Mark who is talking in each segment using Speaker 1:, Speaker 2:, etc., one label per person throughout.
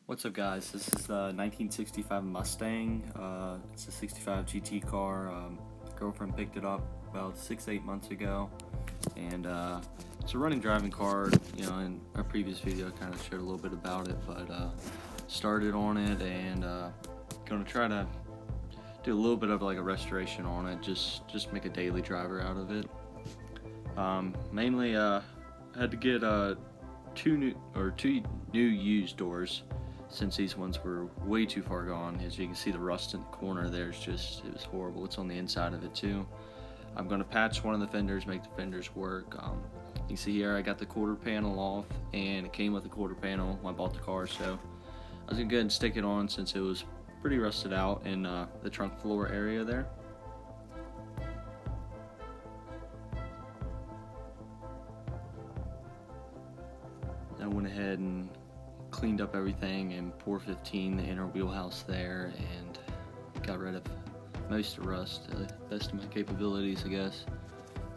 Speaker 1: What's up, guys? This is the 1965 Mustang. It's a 65 GT car. Girlfriend picked it up about 6-8 months ago, and it's a running driving car. You know, in our previous video I kind of shared a little bit about it, but started on it and gonna try to do a little bit of like a restoration on it, just make a daily driver out of it. Mainly I had to get two new used doors, since these ones were way too far gone. As you can see, the rust in the corner there is just, it was horrible. It's on the inside of it too. I'm going to patch one of the fenders, make the fenders work. You can see here I got the quarter panel off, and it came with a quarter panel when I bought the car, so I was going to go ahead and stick it on since it was pretty rusted out in the trunk floor area there. I went ahead and cleaned up everything in pour 15, the inner wheelhouse there, and got rid of most of the rust to the best of my capabilities, I guess.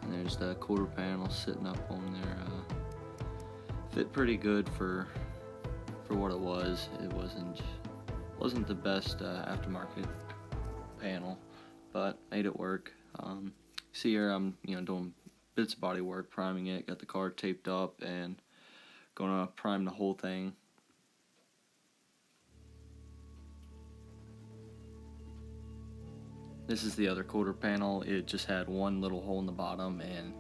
Speaker 1: And there's the quarter panel sitting up on there. Fit pretty good for what it was. It wasn't the best aftermarket panel, but made it work. See here, I'm doing bits of body work, priming it. Got the car taped up and gonna prime the whole thing. This is the other quarter panel. It just had one little hole in the bottom, and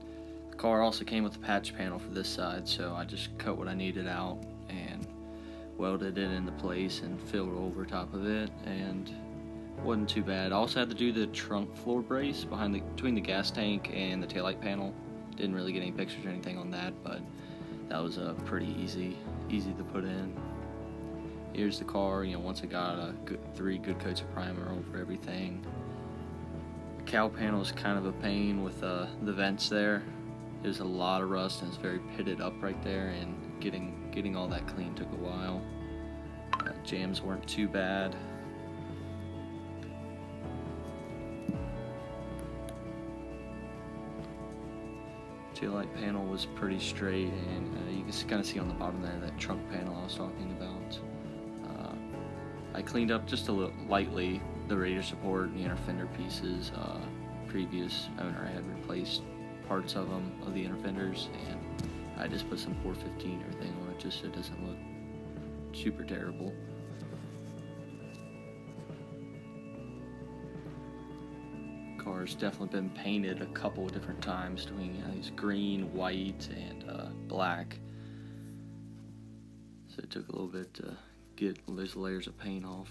Speaker 1: the car also came with a patch panel for this side, so I just cut what I needed out and welded it into place and filled over top of it, and it wasn't too bad. I also had to do the trunk floor brace between the gas tank and the taillight panel. Didn't really get any pictures or anything on that, but that was pretty easy to put in. Here's the car. Once I got 3 good coats of primer over everything. The cowl panel is kind of a pain with the vents there. There's a lot of rust and it's very pitted up right there, and getting all that clean took a while. Jams weren't too bad. Taillight panel was pretty straight, and you can kind of see on the bottom there that trunk panel I was talking about. I cleaned up just a little lightly the radiator support and the inner fender pieces. Previous owner had replaced parts of them, of the inner fenders, and I just put some pour 15 everything on it, just so it doesn't look super terrible. Car's definitely been painted a couple of different times, doing these green, white, and black. So it took a little bit to get those layers of paint off.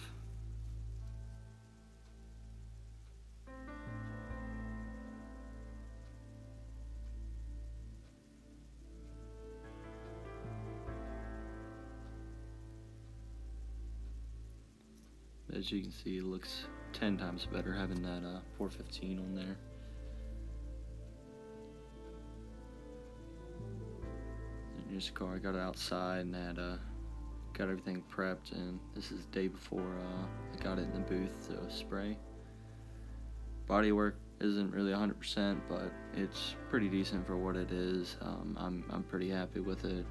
Speaker 1: As you can see, it looks 10 times better having that pour 15 on there. And here's the car. I got it outside and had got everything prepped, and this is the day before I got it in the booth to spray. Body work isn't really 100%, but it's pretty decent for what it is. I'm pretty happy with it.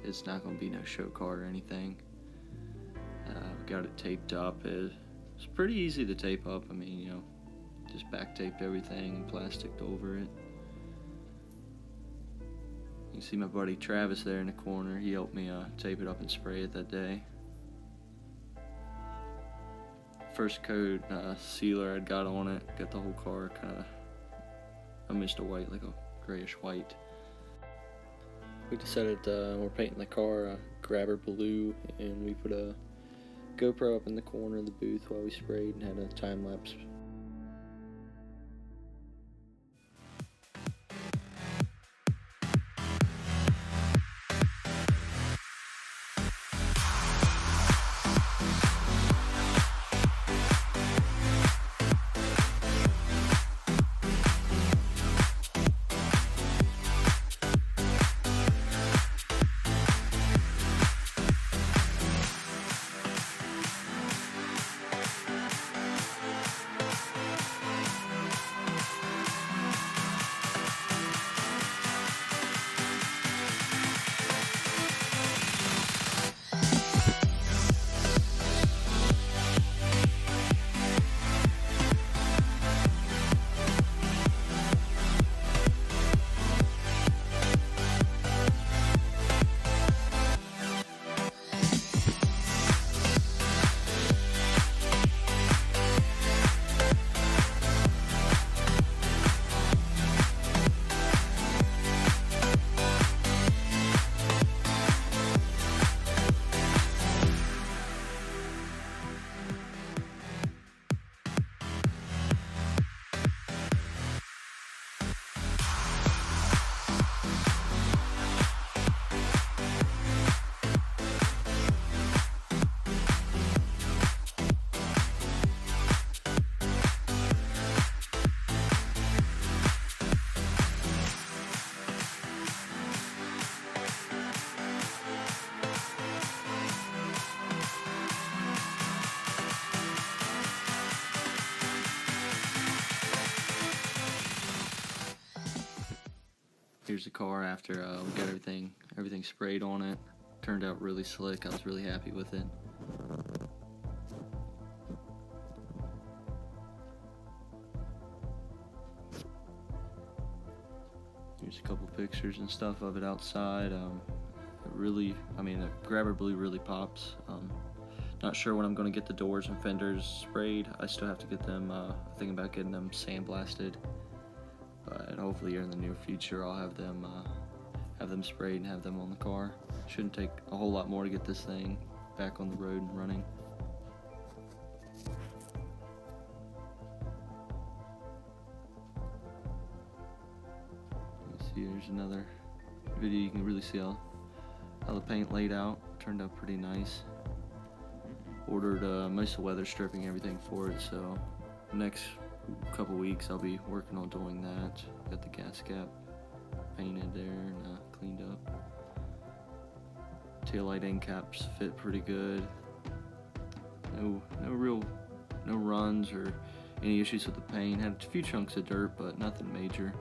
Speaker 1: It's not going to be no show car or anything. Got it taped up. It's pretty easy to tape up. I mean, just back taped everything and plasticed over it. You can see my buddy Travis there in the corner. He helped me tape it up and spray it that day. First coat sealer I'd got on it. Got the whole car kind of a mist of white, like a grayish white. We decided we're painting the car grabber blue, and we put a GoPro up in the corner of the booth while we sprayed and had a time lapse. Here's the car after we got everything sprayed on it. Turned out really slick. I was really happy with it. Here's a couple pictures and stuff of it outside. The grabber blue really pops. Not sure when I'm going to get the doors and fenders sprayed. I still have to get them, thinking about getting them sandblasted. But hopefully here in the near future I'll have them sprayed and have them on the car. Shouldn't take a whole lot more to get this thing back on the road and running. See, there's another video. You can really see how the paint laid out. Turned out pretty nice. Ordered most of the weather stripping, everything for it, so next couple weeks I'll be working on doing that. Got the gas cap painted there and cleaned up. Taillight end caps fit pretty good. No runs or any issues with the paint. Had a few chunks of dirt, but nothing major.